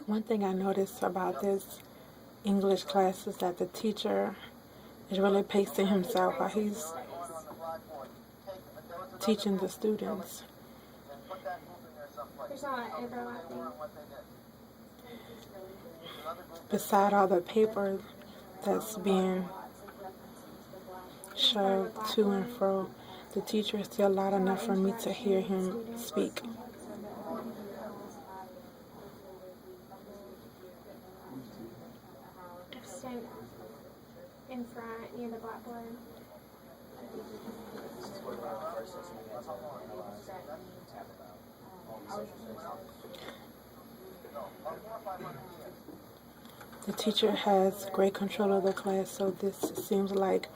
One thing I noticed about this English class is that the teacher is really pacing himself while he's teaching the students. Beside all the paper that's being shoved to and fro, the teacher is still loud enough for me to hear him speak. Stand in front near the blackboard. The teacher has great control of the class, so this seems like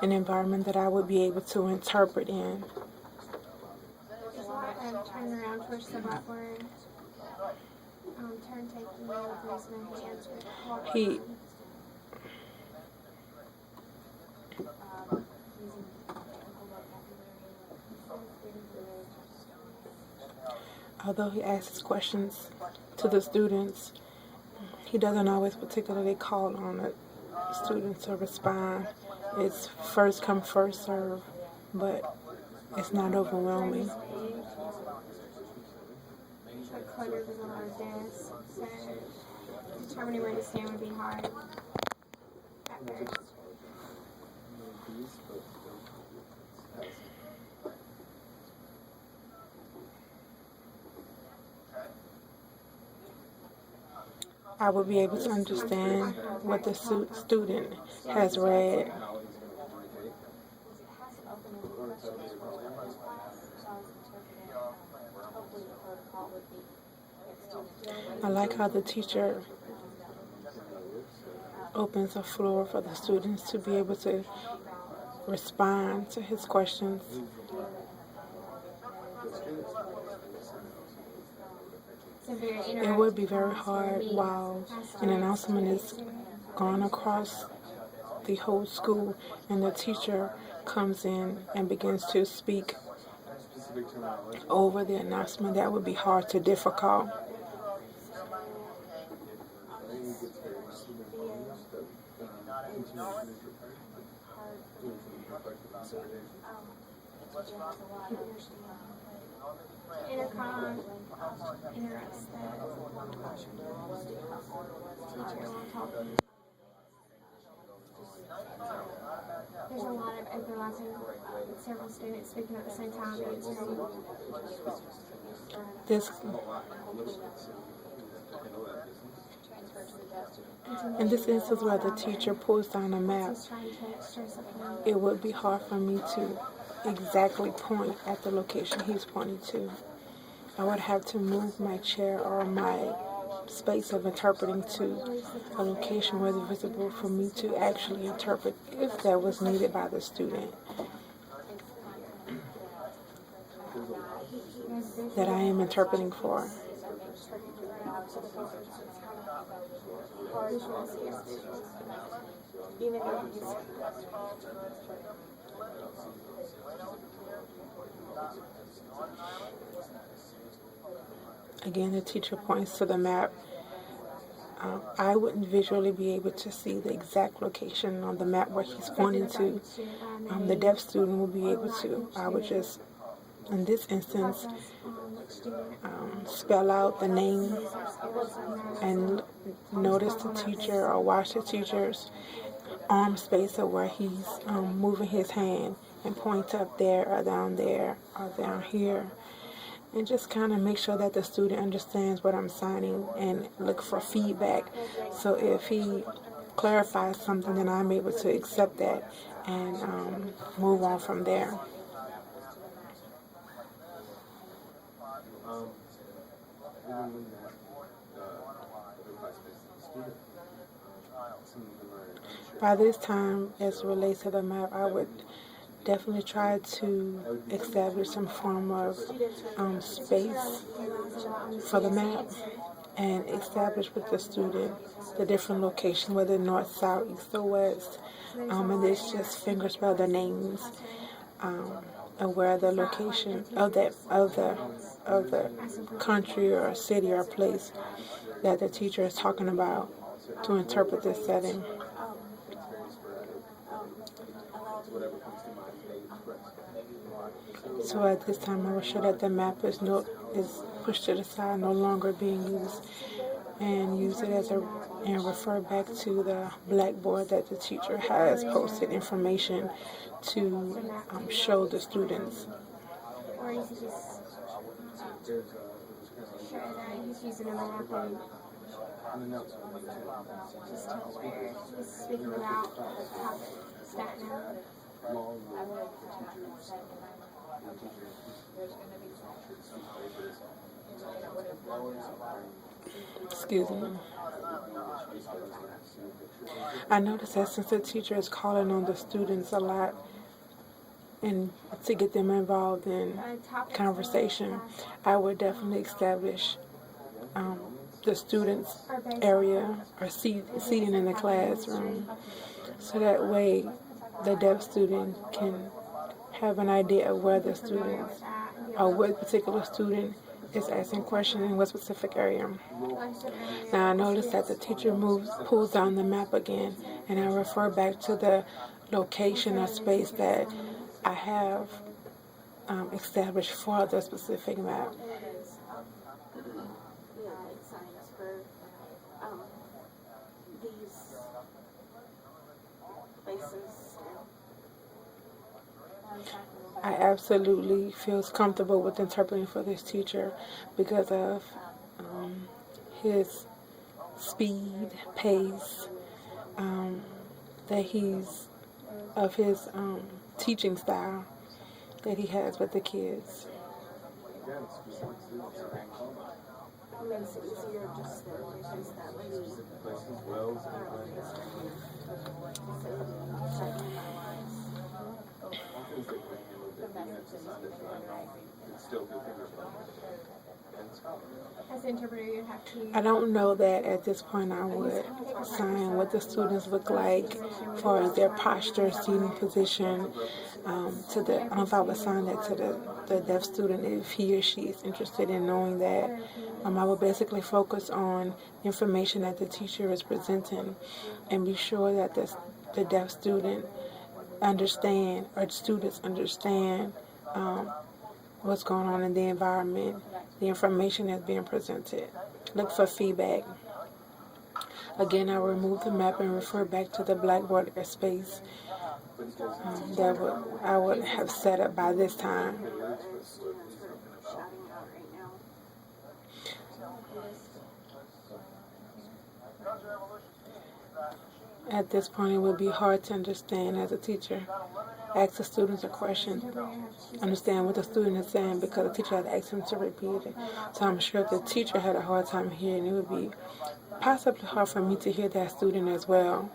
an environment that I would be able to interpret in. There's a lot of turning around towards the blackboard. Turn taking raising the hands with He Although he asks questions to the students, he doesn't always particularly call on the students to respond. It's first come, first serve, but it's not overwhelming. Cluttered with a lot of desks, so determining where to stand would be hard at first. I would be able to understand what the student has read. I like how the teacher opens a floor for the students to be able to respond to his questions. It would be very hard while an announcement is gone across the whole school and the teacher comes in and begins to speak over the announcement. That would be hard to difficult. Intercom interrupts the teacher while talking. There's a lot of overlapping with several students speaking at the same time. In this instance where the teacher pulls down a map, it would be hard for me to exactly point at the location he's pointing to. I would have to move my chair or my space of interpreting to a location where it's visible for me to actually interpret if that was needed by the student that I am interpreting for. Again, the teacher points to the map. I wouldn't visually be able to see the exact location on the map where he's pointing to. The deaf student will be able to. I would just, in this instance, spell out the name and notice the teacher or watch the teacher's arm space of where he's moving his hand and point up there or down here. And just kind of make sure that the student understands what I'm signing and look for feedback. So if he clarifies something, then I'm able to accept that and move on from there. By this time, as it relates to the map, I would definitely try to establish some form of space for the map and establish with the student the different locations, whether north, south, east, or west. And it's just fingerspell the names aware of the location of the country or city or place that the teacher is talking about to interpret this setting. So at this time, I will show that the map is pushed to the side, no longer being used, and use it and refer back to the blackboard that the teacher has posted information to show the students. Or you could just show that he's using a map and just tell where he's speaking about topic stat now. Excuse me. I noticed that since the teacher is calling on the students a lot and to get them involved in conversation, I would definitely establish the students' area or seating in the classroom, so that way the deaf student can have an idea of where the students or what particular student is asking questions in what specific area. Now I notice that the teacher pulls down the map again, and I refer back to the location or space that I have established for the specific map. I absolutely feels comfortable with interpreting for this teacher because of his speed, pace, of his teaching style that he has with the kids. Makes it easier just because that lady As the interpreter, you have to. I don't know that at this point I would assign what the students look like for their posture, seating position. I don't know if I would assign that to the deaf student if he or she is interested in knowing that. I would basically focus on information that the teacher is presenting and be sure that the deaf student students understand what's going on in the environment, the information that's being presented. Look for feedback. Again, I remove the map and refer back to the blackboard space that I would have set up by this time. At this point, it would be hard to understand as a teacher. Ask the students a question, understand what the student is saying, because the teacher had to ask them to repeat it. So I'm sure if the teacher had a hard time hearing, it would be possibly hard for me to hear that student as well.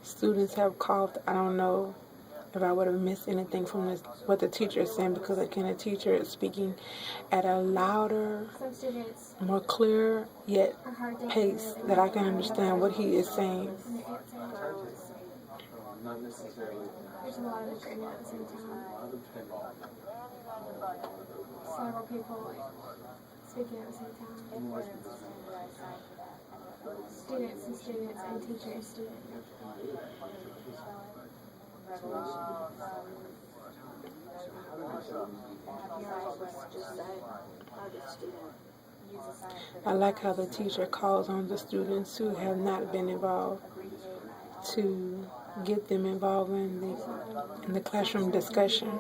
Students have coughed. I don't know if I would have missed anything from what the teacher is saying, because again, the teacher is speaking at a louder, more clear, yet pace that I can understand what he is saying. There's a lot of agreement at the same time. Several people speaking at the same time. Students and students and teacher and student. I like how the teacher calls on the students who have not been involved to get them involved in the classroom discussion.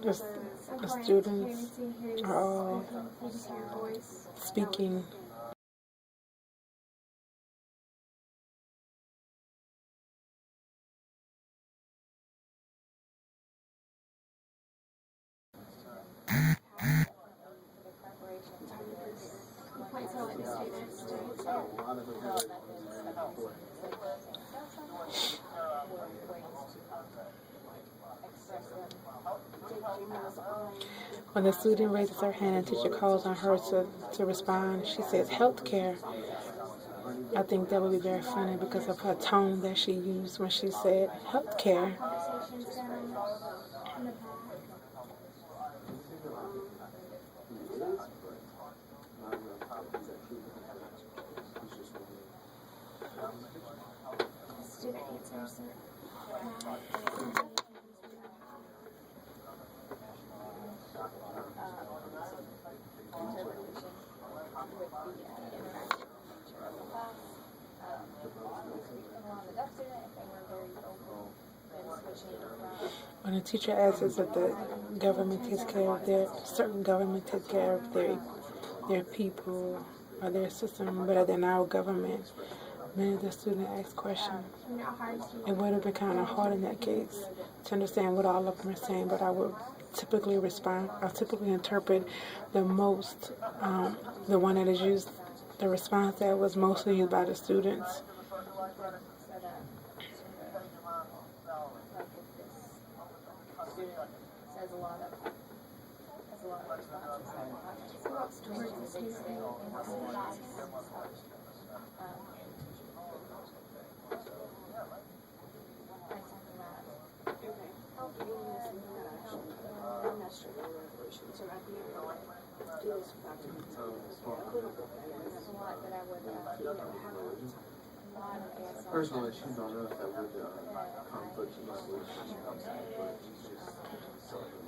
The students are all speaking Wait till like the students do it. When the student raises her hand and teacher calls on her to respond, she says healthcare. I think that would be very funny because of her tone that she used when she said healthcare. Conversations going in the back. The student answers it. When a teacher asks if the government takes care of certain government takes care of their people or their system better than our government, many of the students ask questions. It would have been kind of hard in that case to understand what all of them are saying, but I would typically interpret the one that is used, the response that was mostly used by the students. Personally, she don't know if that would conflict in the solution.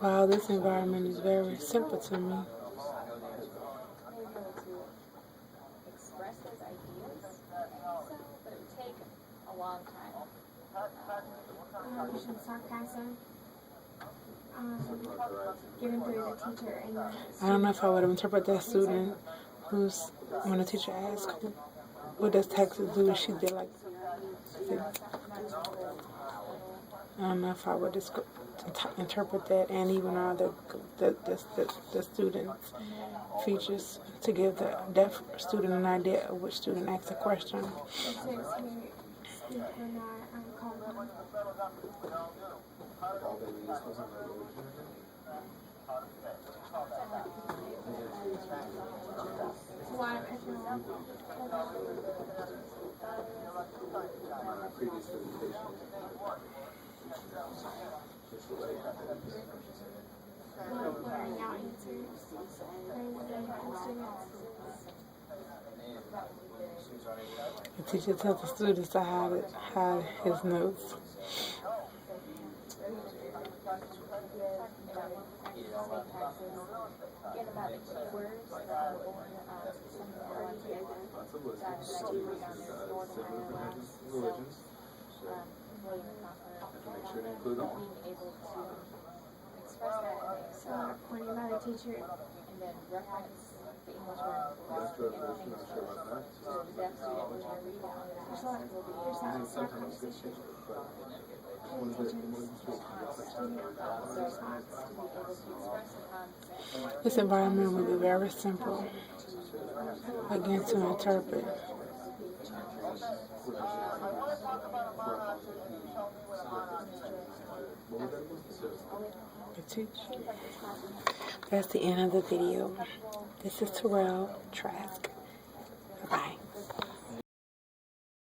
Wow, this environment is very simple to me. Express his ideas, but it would take a long time. Some sarcasm. Given through the teacher and the I don't know if I would have interpreted that student when the teacher asked, what does Texas do? She did like, I don't know if I would interpret that, and even all the students' features to give the deaf student an idea of which student asked a question. it says here, speak when not called. A lot of economic. Previous presentation. Blurring out answers. The teacher tells the students to hide his notes. Get about the keywords that are born some of the ones that Religions. Make sure to include them. being able to express that So pointing by the teacher. and then reference the English word That's philosophy what and I'm not sure about that. so the deaf student when they read out There's a lot of And sometimes it's good, but one of the student response to be able to express the concept. This environment would be very simple, again, to interpret. The teacher. That's the end of the video. This is Tarell, Trask. Bye-bye.